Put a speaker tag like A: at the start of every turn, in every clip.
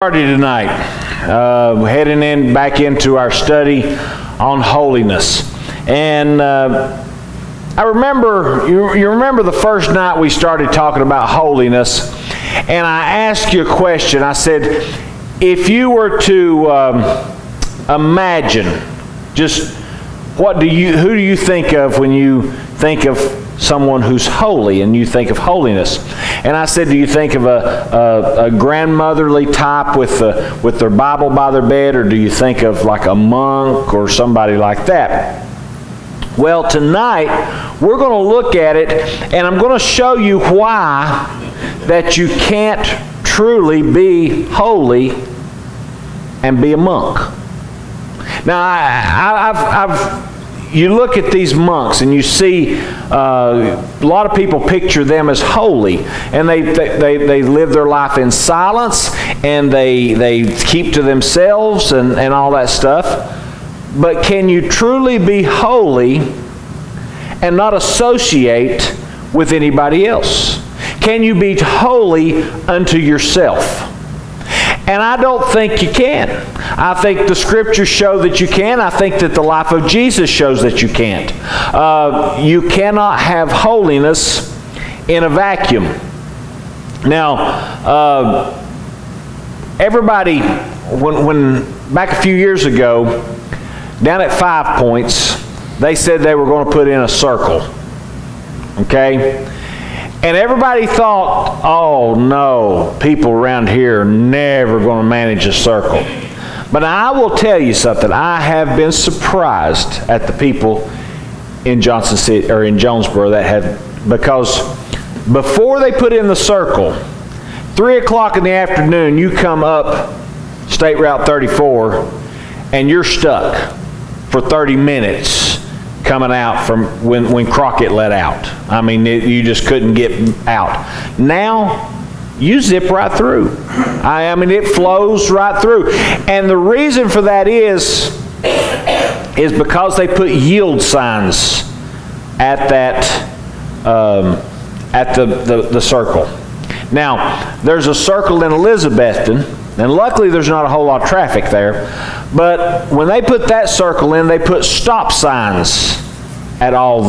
A: Party tonight, heading back into our study on holiness. And I remember, you remember the first night we started talking about holiness, and I asked you a question. I said, if you were to imagine, just who do you think of when you think of someone who's holy and you think of holiness? And I said, do you think of a grandmotherly type with their Bible by their bed, or do you think of like a monk or somebody like that? Well, tonight we're going to look at it, and I'm going to show you why that you can't truly be holy and be a monk. Now, you look at these monks and you see a lot of people picture them as holy, and they live their life in silence, and they keep to themselves and all that stuff. But can you truly be holy and not associate with anybody else? Can you be holy unto yourself? And I don't think you can. I think the scriptures show that you can. I think that the life of Jesus shows that you can't. You cannot have holiness in a vacuum. Now, everybody, when back a few years ago, down at 5 Points, they said they were going to put in a circle. Okay? And everybody thought, oh no, people around here are never going to manage a circle. But I will tell you something. I have been surprised at the people in Johnson City or in Jonesboro that have, because before they put in the circle, 3 o'clock in the afternoon, you come up State Route 34 and you're stuck for 30 minutes coming out from when Crockett let out. I mean, you just couldn't get out. Now, you zip right through. I mean, it flows right through. And the reason for that is because they put yield signs at that at the circle. Now, there's a circle in Elizabethton, and luckily there's not a whole lot of traffic there. But when they put that circle in, they put stop signs at all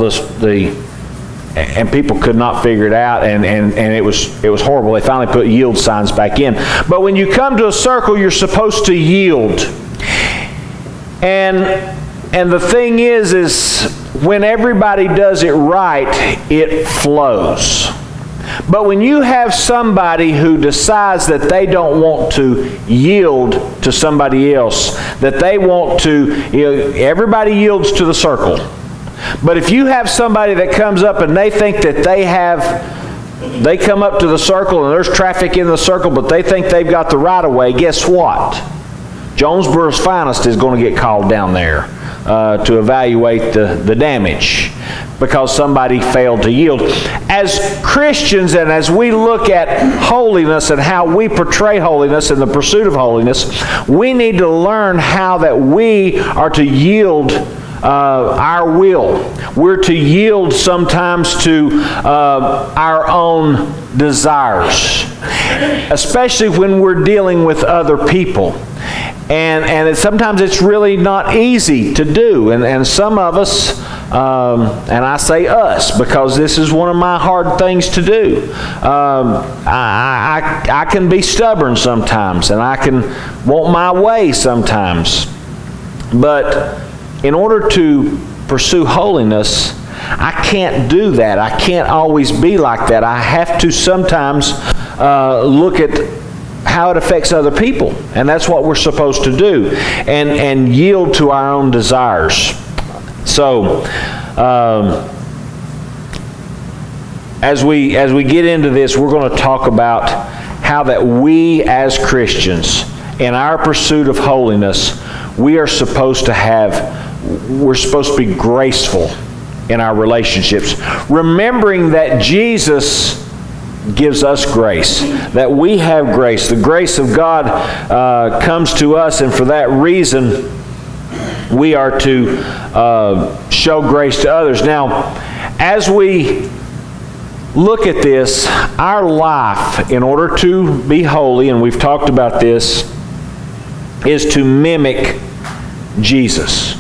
A: and people could not figure it out, and it was horrible. They finally put yield signs back in. But when you come to a circle, you're supposed to yield. And the thing is when everybody does it right, it flows. But when you have somebody who decides that they don't want to yield to somebody else, that they want to, everybody yields to the circle. But if you have somebody that comes up and they think that they come up to the circle and there's traffic in the circle, but they think they've got the right of way, guess what? Jonesboro's finest is going to get called down there to evaluate the damage because somebody failed to yield. As Christians, and as we look at holiness and how we portray holiness and the pursuit of holiness, we need to learn how that we are to yield our will. We're to yield sometimes to our own desires, especially when we're dealing with other people. And sometimes it's really not easy to do. And some of us, and I say us because this is one of my hard things to do. I can be stubborn sometimes, and I can want my way sometimes. But in order to pursue holiness, I can't do that. I can't always be like that. I have to sometimes look at how it affects other people. And that's what we're supposed to do. And yield to our own desires. So, as we get into this, we're going to talk about how that we as Christians, in our pursuit of holiness, we're supposed to be graceful in our relationships. Remembering that Jesus gives us grace, that we have grace. The grace of God comes to us, and for that reason, we are to show grace to others. Now, as we look at this, our life, in order to be holy, and we've talked about this, is to mimic Jesus.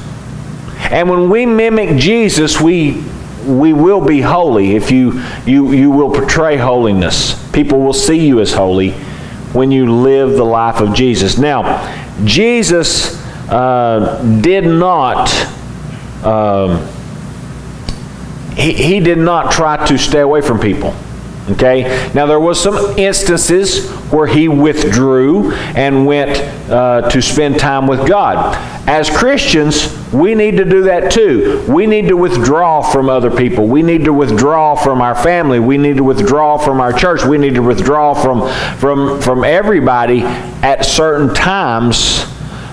A: And when we mimic Jesus, we will be holy. If you will portray holiness. People will see you as holy when you live the life of Jesus. Now, Jesus did not he did not try to stay away from people. Okay? Now there was some instances where he withdrew and went to spend time with God. As Christians, we need to do that too. We need to withdraw from other people. We need to withdraw from our family. We need to withdraw from our church. We need to withdraw from everybody at certain times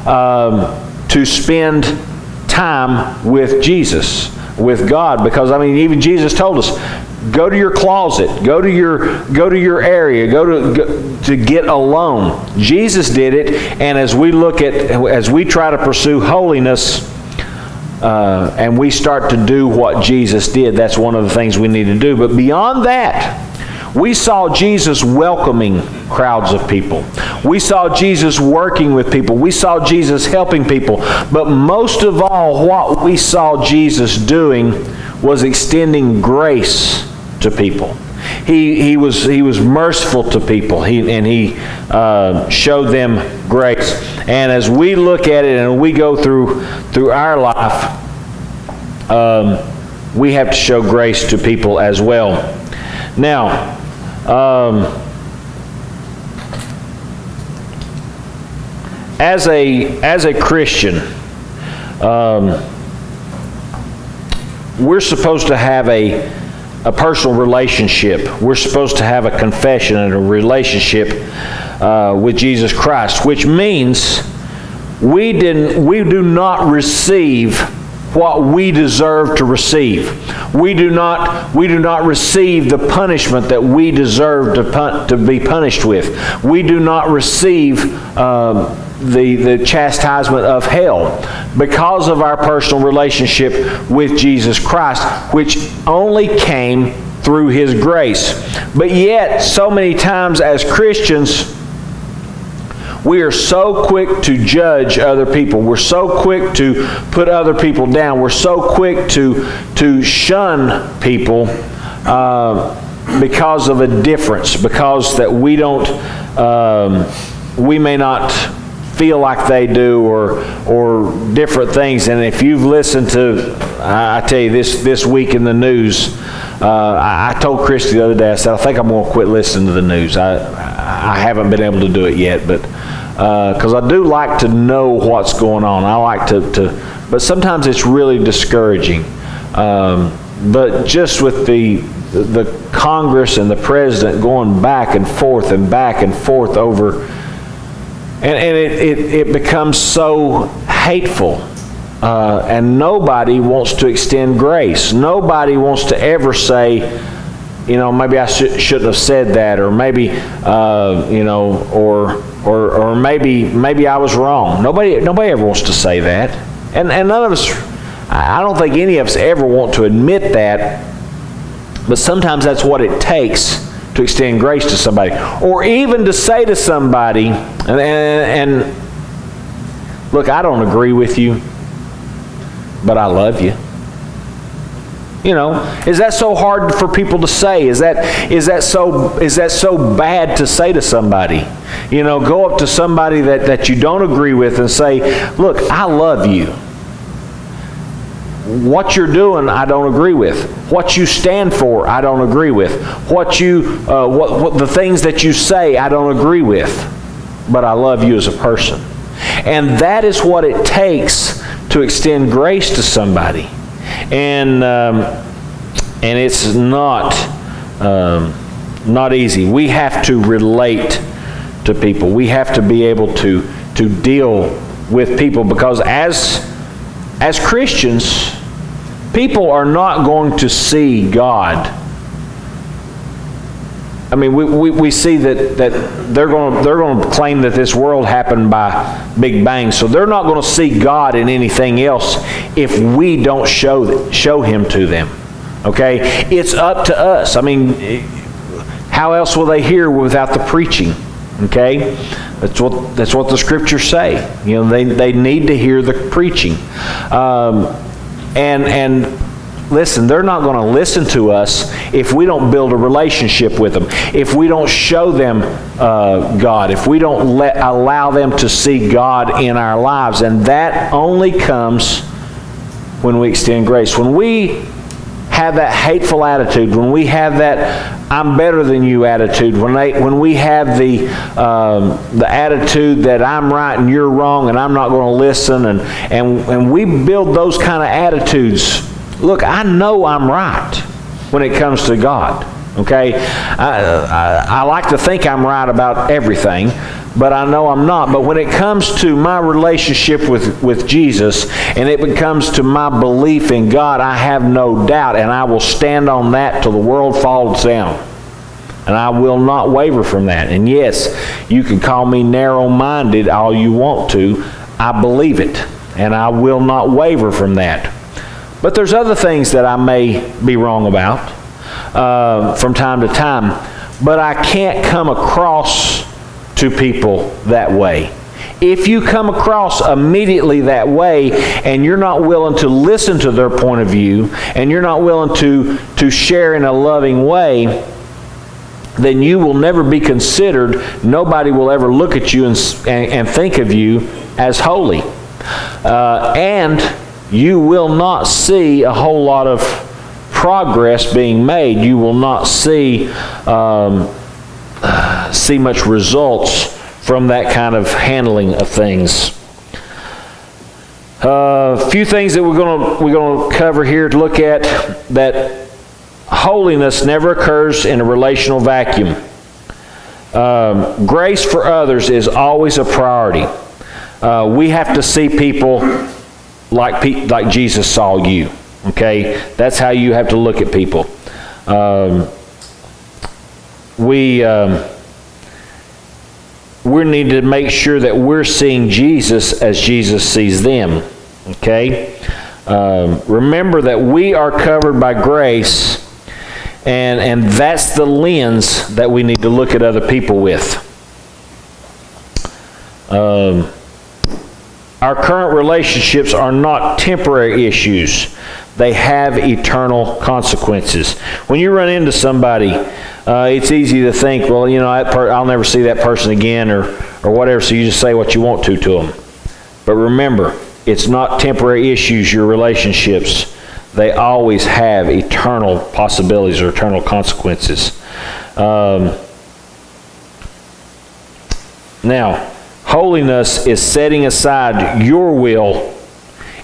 A: to spend time with Jesus, with God. Because, I mean, even Jesus told us, go to your closet, go to your area, go to get alone. Jesus did it, and as we try to pursue holiness, and we start to do what Jesus did, that's one of the things we need to do. But beyond that, we saw Jesus welcoming crowds of people. We saw Jesus working with people. We saw Jesus helping people. But most of all, what we saw Jesus doing was extending grace to people. He was merciful to people. He showed them grace. And as we look at it and we go through our life, we have to show grace to people as well. Now, as a Christian, we're supposed to have a personal relationship. We're supposed to have a confession and a relationship with Jesus Christ, which means we do not receive what we deserve to receive. We do not receive the punishment that we deserve to be punished with. We do not receive the chastisement of hell because of our personal relationship with Jesus Christ, which only came through His grace. But yet, so many times as Christians, we are so quick to judge other people. We're so quick to put other people down. We're so quick to shun people because of a difference, because that we may not feel like they do, or different things. And if you've listened to, I tell you, this week in the news, I told Christy the other day, I said, I think I'm going to quit listening to the news. I haven't been able to do it yet, but because I do like to know what's going on. I like to but sometimes it's really discouraging. But just with the Congress and the President going back and forth over, and it becomes so hateful. And nobody wants to extend grace. Nobody wants to ever say, maybe I shouldn't have said that, or maybe, or maybe I was wrong. Nobody ever wants to say that, and none of us. I don't think any of us ever want to admit that. But sometimes that's what it takes to extend grace to somebody, or even to say to somebody, and look, I don't agree with you, but I love you. Is that so hard for people to say? Is that so bad to say to somebody? Go up to somebody that you don't agree with and say, look, I love you. What you're doing, I don't agree with. What you stand for, I don't agree with. What the things that you say, I don't agree with. But I love you as a person. And that is what it takes to extend grace to somebody. And it's not easy. We have to relate to people. We have to be able to deal with people, because as Christians, people are not going to see God. I mean, we see that they're going to claim that this world happened by Big Bang, so they're not going to see God in anything else if we don't show Him to them. Okay? It's up to us. I mean, how else will they hear without the preaching? Okay? That's what the scriptures say. You know, they need to hear the preaching. And listen, they're not going to listen to us if we don't build a relationship with them, if we don't show them God, if we don't allow them to see God in our lives. And that only comes when we extend grace. When we have that hateful attitude, when we have that I'm better than you attitude, when we have the attitude that I'm right and you're wrong and I'm not going to listen, and we build those kind of attitudes. Look, I know I'm right when it comes to God. Okay, I like to think I'm right about everything, but I know I'm not. But when it comes to my relationship with Jesus, and it comes to my belief in God, I have no doubt, and I will stand on that till the world falls down. And I will not waver from that. And yes, you can call me narrow-minded all you want to. I believe it, and I will not waver from that. But there's other things that I may be wrong about from time to time, but I can't come across to people that way. If you come across immediately that way and you're not willing to listen to their point of view and you're not willing to share in a loving way, then you will never be considered. Nobody will ever look at you and think of you as holy. And you will not see a whole lot of progress being made. You will not see much results from that kind of handling of things. A few things that we're going to cover here to look at: that holiness never occurs in a relational vacuum. Grace for others is always a priority. We have to see people like Jesus saw you. Okay, that's how you have to look at people. We need to make sure that we're seeing Jesus as Jesus sees them. Okay, remember that we are covered by grace, and that's the lens that we need to look at other people with. Our current relationships are not temporary issues. They have eternal consequences. When you run into somebody, it's easy to think, well, you know, I'll never see that person again, or whatever, so you just say what you want to them. But remember, it's not temporary issues, your relationships. They always have eternal possibilities or eternal consequences. Now, holiness is setting aside your will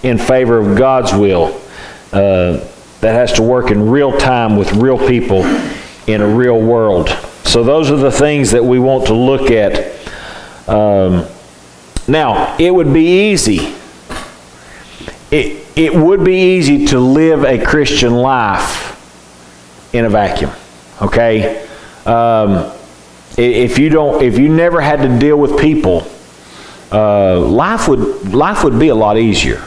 A: in favor of God's will. That has to work in real time with real people in a real world. So those are the things that we want to look at. Now, it would be easy. It would be easy to live a Christian life in a vacuum. Okay? If you never had to deal with people, life would be a lot easier.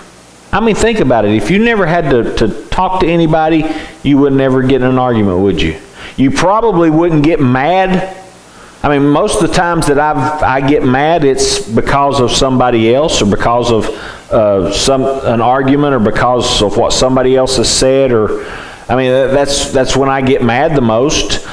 A: I mean, think about it. If you never had to talk to anybody, you would never get in an argument, would you? You probably wouldn't get mad. I mean, most of the times that I get mad, it's because of somebody else, or because of an argument, or because of what somebody else has said. Or, I mean, that's when I get mad the most.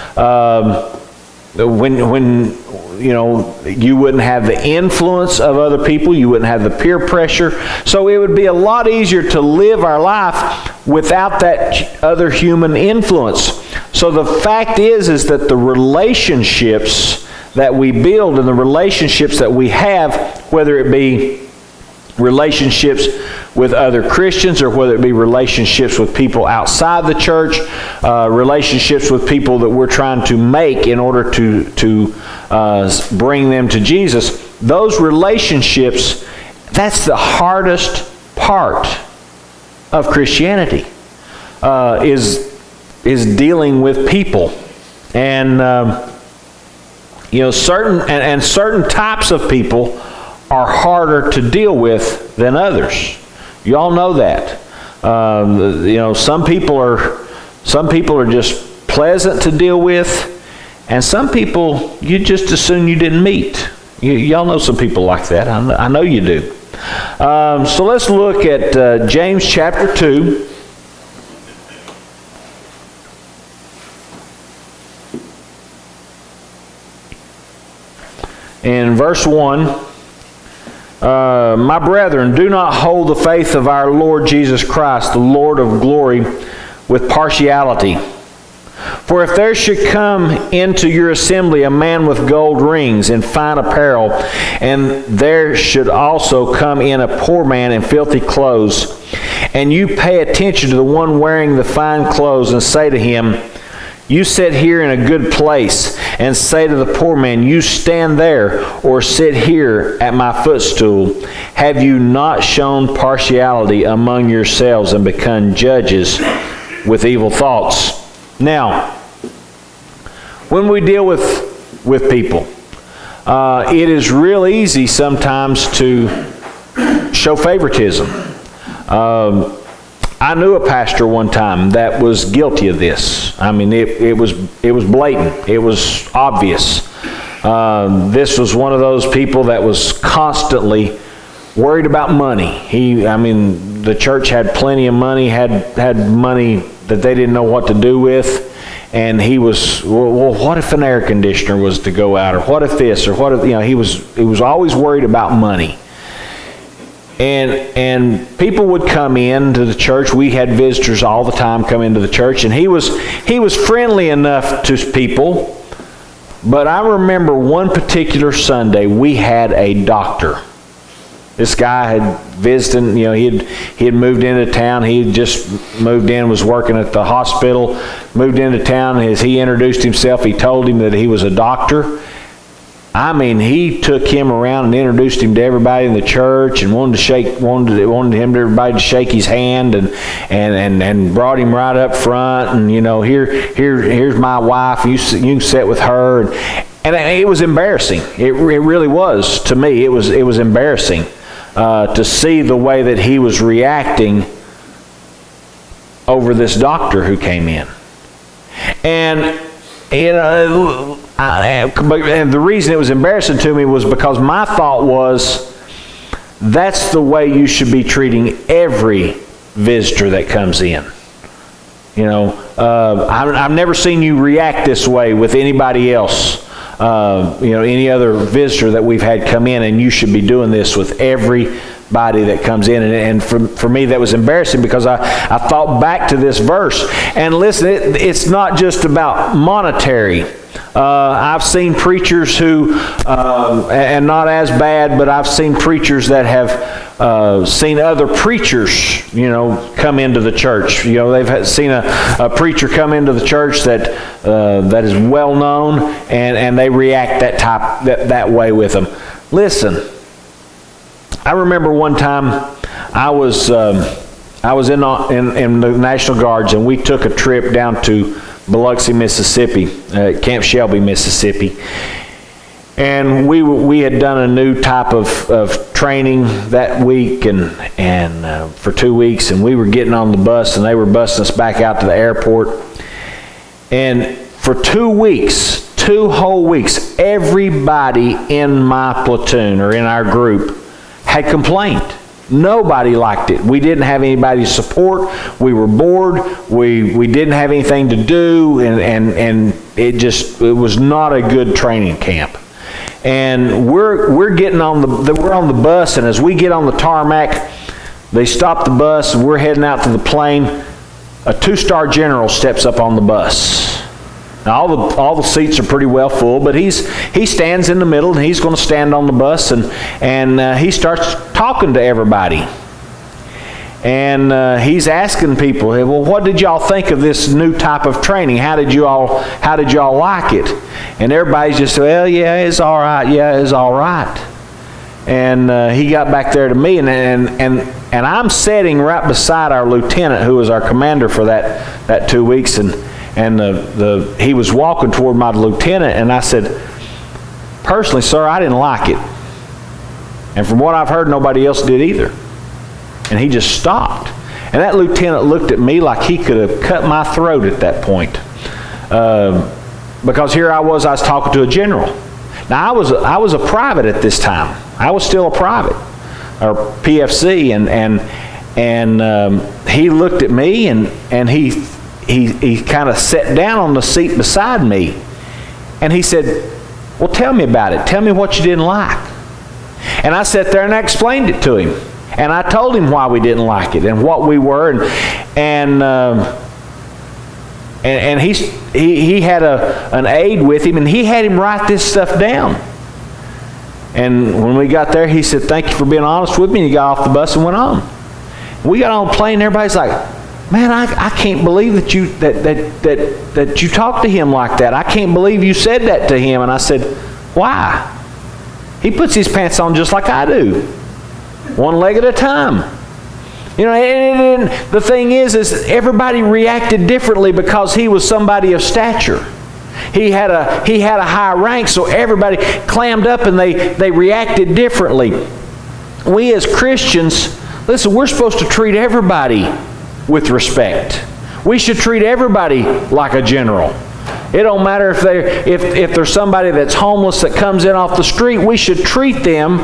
A: When you know, you wouldn't have the influence of other people, you wouldn't have the peer pressure. So it would be a lot easier to live our life without that other human influence. So the fact is that the relationships that we build and the relationships that we have, whether it be relationships with other Christians, or whether it be relationships with people outside the church, relationships with people that we're trying to make in order to bring them to Jesus, those relationships, that's the hardest part of Christianity, is dealing with people. And you know, certain types of people are harder to deal with than others. You all know that. You know, some people are Some people are just pleasant to deal with, and some people you just as soon you didn't meet. Y'all know some people like that. I know you do. So let's look at James chapter 2. In verse 1, my brethren, do not hold the faith of our Lord Jesus Christ, the Lord of glory, with partiality. For if there should come into your assembly a man with gold rings and fine apparel, and there should also come in a poor man in filthy clothes, and you pay attention to the one wearing the fine clothes, and say to him, you sit here in a good place, and say to the poor man, you stand there, or sit here at my footstool, have you not shown partiality among yourselves and become judges with evil thoughts? Now, when we deal with people, it is real easy sometimes to show favoritism. I knew a pastor one time that was guilty of this. I mean, it was blatant. It was obvious. This was one of those people that was constantly worried about money. The church had plenty of money, had money that they didn't know what to do with, and he was, well, what if an air conditioner was to go out, or what if this, or what if, he was always worried about money. And people would come into the church. We had visitors all the time come into the church, and he was friendly enough to people. But I remember one particular Sunday we had a doctor. This guy had visited, he had moved into town. He had just moved in, was working at the hospital, moved into town. As he introduced himself, he told him that he was a doctor. I mean, he took him around and introduced him to everybody in the church, and wanted everybody to shake his hand, and brought him right up front, and here's my wife. You can sit with her, and it was embarrassing. It really was to me. It was embarrassing to see the way that he was reacting over this doctor who came in, and and the reason it was embarrassing to me was because my thought was, that's the way you should be treating every visitor that comes in. I've never seen you react this way with anybody else. Any other visitor that we've had come in, and you should be doing this with everybody that comes in. And for me, that was embarrassing, because I thought back to this verse. And listen, it's not just about monetary. I've seen preachers who, and not as bad, but I've seen preachers that have seen other preachers, come into the church. They've seen a preacher come into the church that is well known, and they react that way with them. Listen, I remember one time I was in the National Guards, and we took a trip down to Biloxi, Mississippi, Camp Shelby, Mississippi, and we had done a new type of training that week, and for 2 weeks, and we were getting on the bus, and they were busing us back out to the airport, and for 2 weeks, 2 whole weeks, everybody in my platoon or in our group had complained. Nobody liked it. We didn't have anybody's support. We were bored. We didn't have anything to do, and it was not a good training camp. And we're getting on the bus, and as we get on the tarmac, they stop the bus, and we're heading out to the plane. A 2-star general steps up on the bus. Now, all the seats are pretty well full, but he stands in the middle, and he's going to stand on the bus, and he starts talking to everybody. And he's asking people, well, what did y'all think of this new type of training? How did y'all like it? And everybody's just, well, yeah, it's all right. Yeah, it's all right. And he got back there to me, and I'm sitting right beside our lieutenant, who was our commander for that 2 weeks, and he was walking toward my lieutenant, and I said, personally, sir, I didn't like it. And from what I've heard, nobody else did either. And he just stopped. And that lieutenant looked at me like he could have cut my throat at that point. Because here I was talking to a general. Now, I was a private at this time. I was still a private, or PFC, and he looked at me, and he kind of sat down on the seat beside me, and he said, well, tell me about it. Tell me what you didn't like. And I sat there and I explained it to him. And I told him why we didn't like it and what we were. And he had an aide with him, and he had him write this stuff down. And when we got there, he said, thank you for being honest with me. And he got off the bus and went on. We got on the plane, and everybody's like, man, I can't believe that you talked to him like that. I can't believe you said that to him. And I said, why? He puts his pants on just like I do, one leg at a time. You know, and the thing is everybody reacted differently because he was somebody of stature. He had a high rank, so everybody clammed up and they reacted differently. We as Christians, listen, we're supposed to treat everybody with respect. We should treat everybody like a general. It don't matter if there's somebody that's homeless that comes in off the street, we should treat them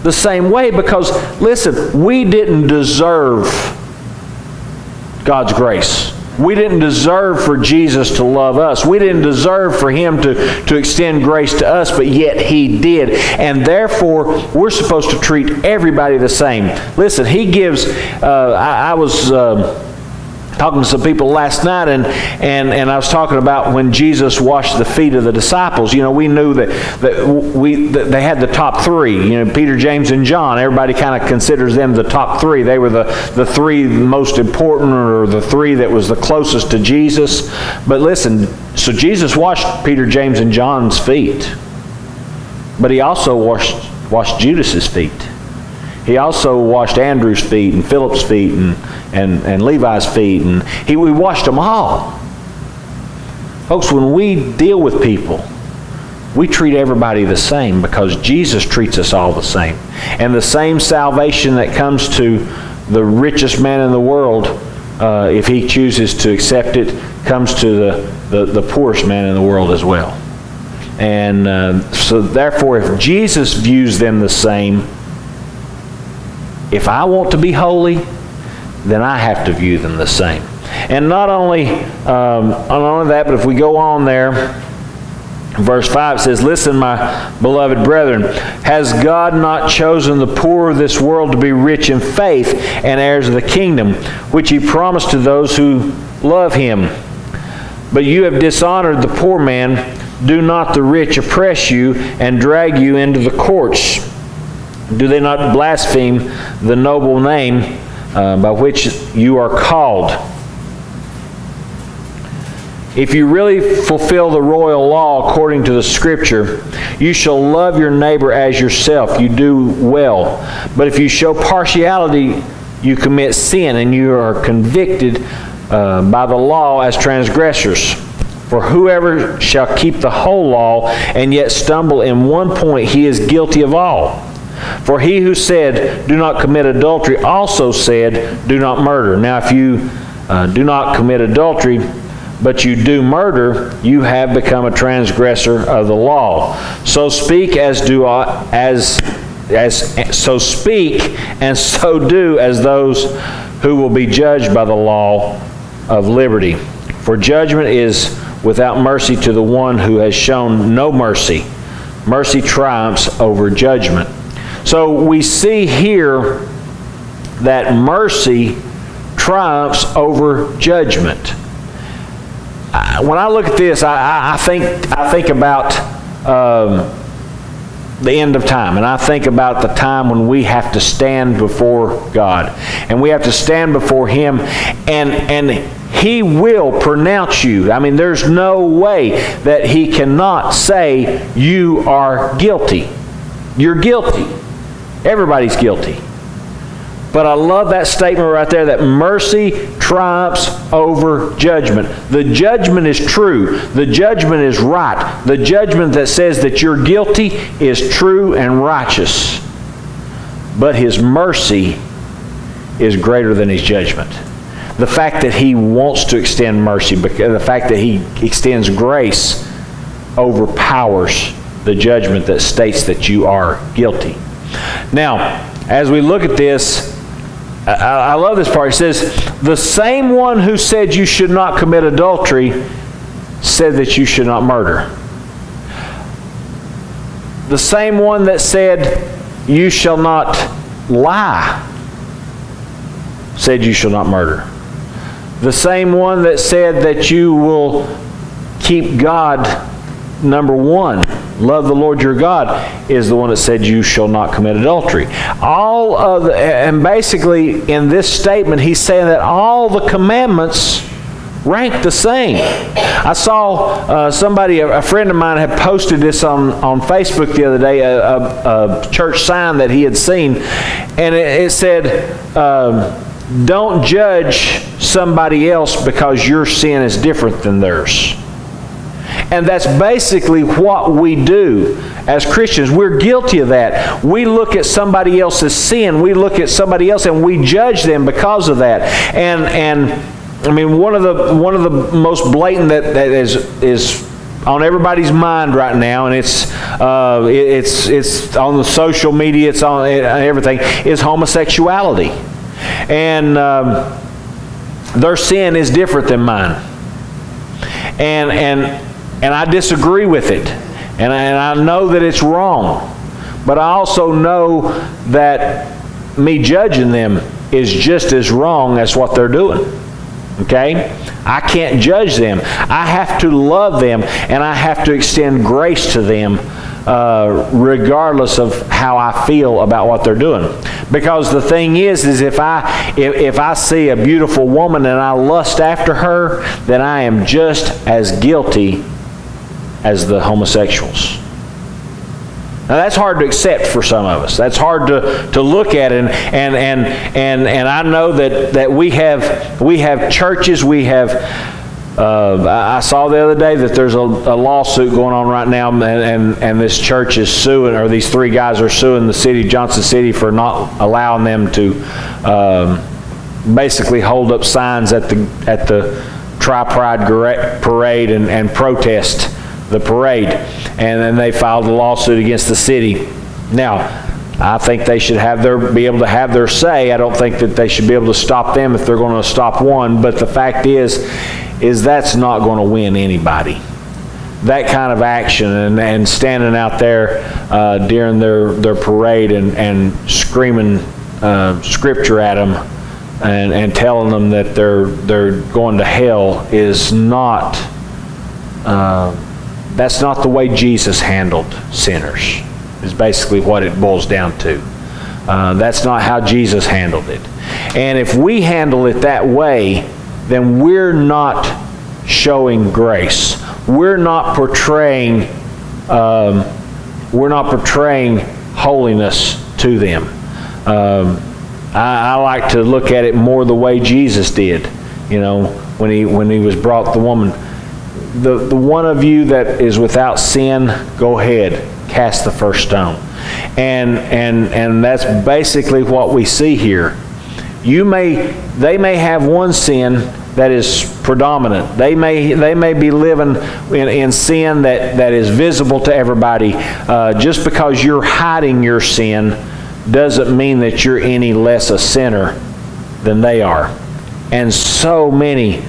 A: the same way, because listen, we didn't deserve God's grace. We didn't deserve for Jesus to love us. We didn't deserve for Him to extend grace to us, but yet He did. And therefore, we're supposed to treat everybody the same. Listen, He gives, I was talking to some people last night, and I was talking about when Jesus washed the feet of the disciples. You know, we knew that they had the top three. You know, Peter, James, and John. Everybody kind of considers them the top three. They were the three most important, or the three that was the closest to Jesus. But listen, so Jesus washed Peter, James, and John's feet, but He also washed Judas's feet. He also washed Andrew's feet and Philip's feet and Levi's feet, and we washed them all. Folks, when we deal with people, we treat everybody the same because Jesus treats us all the same. And the same salvation that comes to the richest man in the world, if he chooses to accept it, comes to the poorest man in the world as well. And so therefore, if Jesus views them the same, if I want to be holy, then I have to view them the same. And not only that, but if we go on there, verse 5 says, listen, my beloved brethren, has God not chosen the poor of this world to be rich in faith and heirs of the kingdom, which He promised to those who love Him? But you have dishonored the poor man. Do not the rich oppress you and drag you into the courts? Do they not blaspheme the noble name by which you are called? If you really fulfill the royal law according to the Scripture, you shall love your neighbor as yourself. You do well. But if you show partiality, you commit sin, and you are convicted by the law as transgressors. For whoever shall keep the whole law and yet stumble in one point, he is guilty of all. For He who said, do not commit adultery, also said, do not murder. Now if you do not commit adultery, but you do murder, you have become a transgressor of the law. So speak so speak and so do as those who will be judged by the law of liberty. For judgment is without mercy to the one who has shown no mercy. Mercy triumphs over judgment. So we see here that mercy triumphs over judgment. When I look at this, I think about the end of time, and I think about the time when we have to stand before God, and we have to stand before Him, and He will pronounce you. I mean, there's no way that He cannot say you are guilty. You're guilty. Everybody's guilty. But I love that statement right there, that mercy triumphs over judgment. The judgment is true. The judgment is right. The judgment that says that you're guilty is true and righteous. But His mercy is greater than his judgment. The fact that he wants to extend mercy, the fact that he extends grace overpowers the judgment that states that you are guilty. Now, as we look at this, I love this part. It says, the same one who said you should not commit adultery said that you should not murder. The same one that said you shall not lie said you shall not murder. The same one that said that you will keep God number one, love the Lord your God, is the one that said you shall not commit adultery. And basically in this statement he's saying that all the commandments rank the same. I saw somebody, a friend of mine, had posted this on Facebook the other day, a church sign that he had seen, and it said, don't judge somebody else because your sin is different than theirs. And that's basically what we do as Christians. We're guilty of that. We look at somebody else's sin. We look at somebody else and we judge them because of that. And I mean, one of the most blatant that is on everybody's mind right now, and it's on the social media, it's on everything, is homosexuality. And their sin is different than mine. And I disagree with it. And I know that it's wrong. But I also know that me judging them is just as wrong as what they're doing. Okay? I can't judge them. I have to love them, and I have to extend grace to them regardless of how I feel about what they're doing. Because the thing is if I see a beautiful woman and I lust after her, then I am just as guilty as the homosexuals. Now that's hard to accept for some of us. That's hard to look at, and I know that we have churches, we have. I saw the other day that there's a lawsuit going on right now, and this church is suing, or these three guys are suing the city, Johnson City, for not allowing them to basically hold up signs at the Tri-Pride parade and protest the parade. And then they filed a lawsuit against the city. Now, I think they should be able to have their say. I don't think that they should be able to stop them if they're going to stop one. But the fact is that's not going to win anybody. That kind of action and standing out there during their parade and screaming scripture at them and telling them that they're going to hell is not. That's not the way Jesus handled sinners, is basically what it boils down to. That's not how Jesus handled it. And if we handle it that way, then we're not showing grace. We're not portraying holiness to them. I like to look at it more the way Jesus did. You know, when he was brought the woman. The one of you that is without sin, go ahead, cast the first stone. And that's basically what we see here. They may have one sin that is predominant. They may be living in sin that is visible to everybody. Just because you're hiding your sin doesn't mean that you're any less a sinner than they are. And so many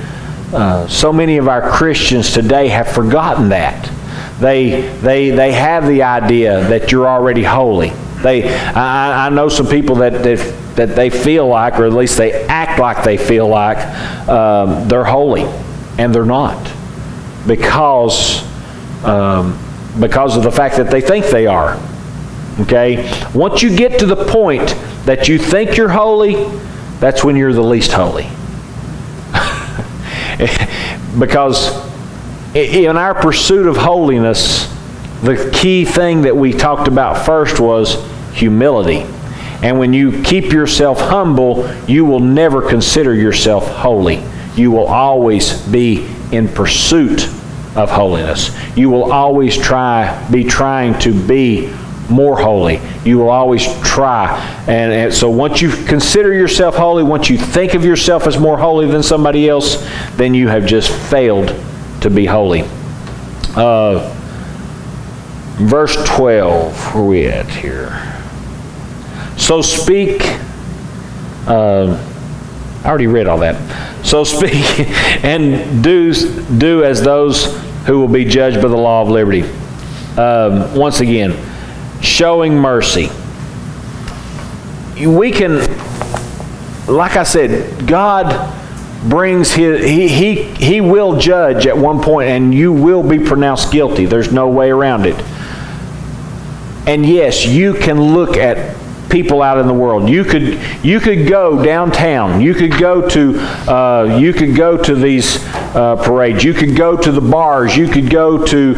A: of our Christians today have forgotten that. They have the idea that you're already holy. I know some people that they feel like, or at least they act like they feel like they're holy, and they're not, because of the fact that they think they are. Okay? Once you get to the point that you think you're holy, that's when you're the least holy. Because in our pursuit of holiness, the key thing that we talked about first was humility. And when you keep yourself humble, you will never consider yourself holy. You will always be in pursuit of holiness. You will always be trying to be more holy. You will always try. And so once you consider yourself holy, once you think of yourself as more holy than somebody else, then you have just failed to be holy. Verse 12, where are we at here? So speak, I already read all that. So speak and do as those who will be judged by the law of liberty. Once again, showing mercy. We can, like I said, God brings He will judge at one point, and you will be pronounced guilty. There's no way around it. And yes, you can look at people out in the world. You could go downtown. You could go to these parades. You could go to the bars. You could go to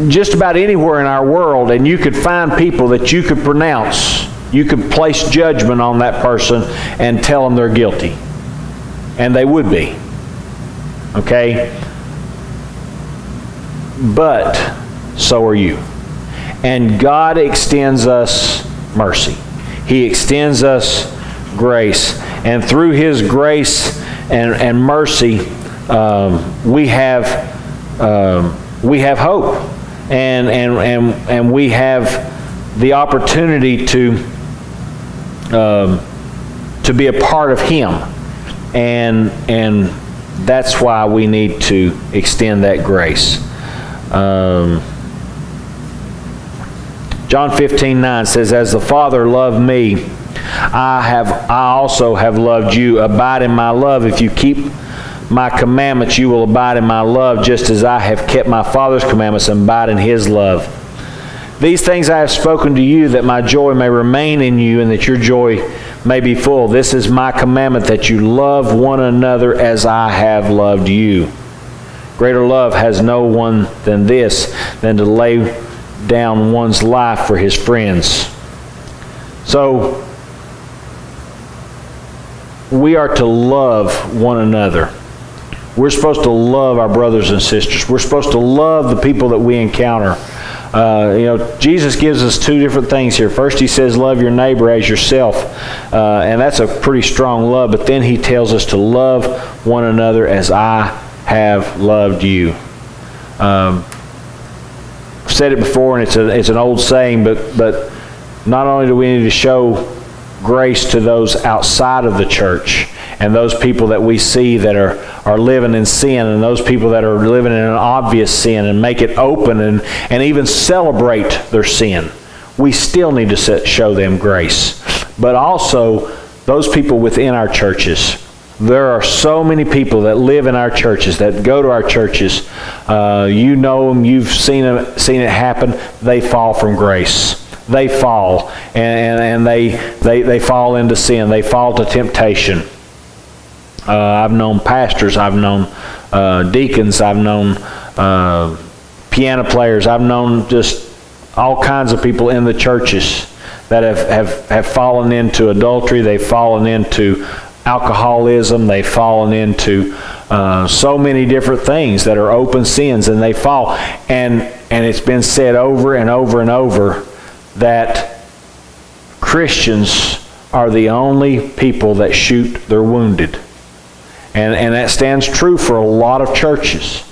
A: just about anywhere in our world, and you could find people that you could pronounce. You could place judgment on that person and tell them they're guilty. And they would be. Okay? But so are you. And God extends us mercy. He extends us grace. And through His grace and mercy, we have hope. And we have the opportunity to be a part of Him. And that's why we need to extend that grace. John 15:9 says, as the Father loved me, I also have loved you. Abide in my love. If you keep my commandments, you will abide in my love, just as I have kept my Father's commandments and abide in His love. These things I have spoken to you, that my joy may remain in you, and that your joy may be full. This is my commandment, that you love one another as I have loved you. Greater love has no one than this, than to lay down one's life for his friends. So, we are to love one another. We're supposed to love our brothers and sisters. We're supposed to love the people that we encounter. Jesus gives us two different things here. First, He says, love your neighbor as yourself. And that's a pretty strong love. But then He tells us to love one another as I have loved you. I've said it before, and it's an old saying, but not only do we need to show grace to those outside of the church and those people that we see that are living in sin, and those people that are living in an obvious sin, and make it open and even celebrate their sin. We still need to show them grace. But also, those people within our churches. There are so many people that live in our churches, that go to our churches. You know them, you've seen it happen. They fall from grace. They fall, and they fall into sin. They fall to temptation. I've known pastors, I've known deacons, I've known piano players, I've known just all kinds of people in the churches that have fallen into adultery, they've fallen into alcoholism, they've fallen into so many different things that are open sins, and they fall. And it's been said over and over and over that Christians are the only people that shoot their wounded. And that stands true for a lot of churches.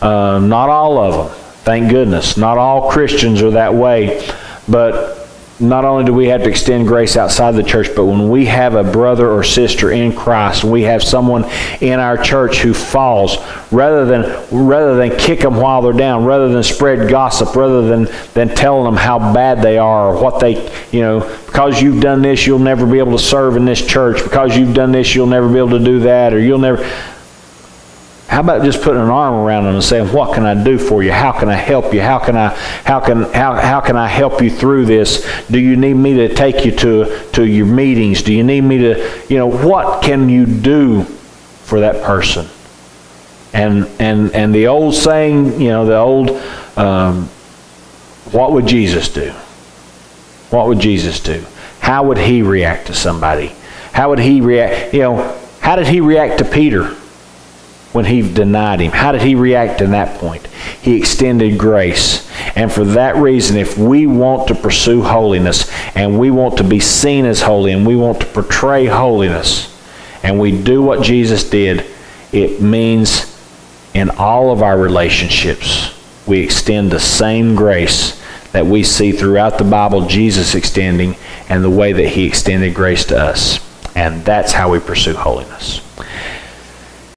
A: Not all of them, thank goodness. Not all Christians are that way. But not only do we have to extend grace outside the church, but when we have a brother or sister in Christ, we have someone in our church who falls, rather than kick them while they're down, rather than spread gossip, rather than telling them how bad they are, or what they, because you've done this, you'll never be able to serve in this church. Because you've done this, you'll never be able to do that, or you'll never. How about just putting an arm around them and saying, what can I do for you? How can I help you? How can I help you through this? Do you need me to take you to your meetings? Do you need me to, what can you do for that person? And the old saying, what would Jesus do? What would Jesus do? How would He react to somebody? How would He react? How did He react to Peter when he denied Him? How did He react in that point? He extended grace. And for that reason, if we want to pursue holiness, and we want to be seen as holy, and we want to portray holiness, and we do what Jesus did, it means in all of our relationships, we extend the same grace that we see throughout the Bible Jesus extending, and the way that he extended grace to us. And that's how we pursue holiness.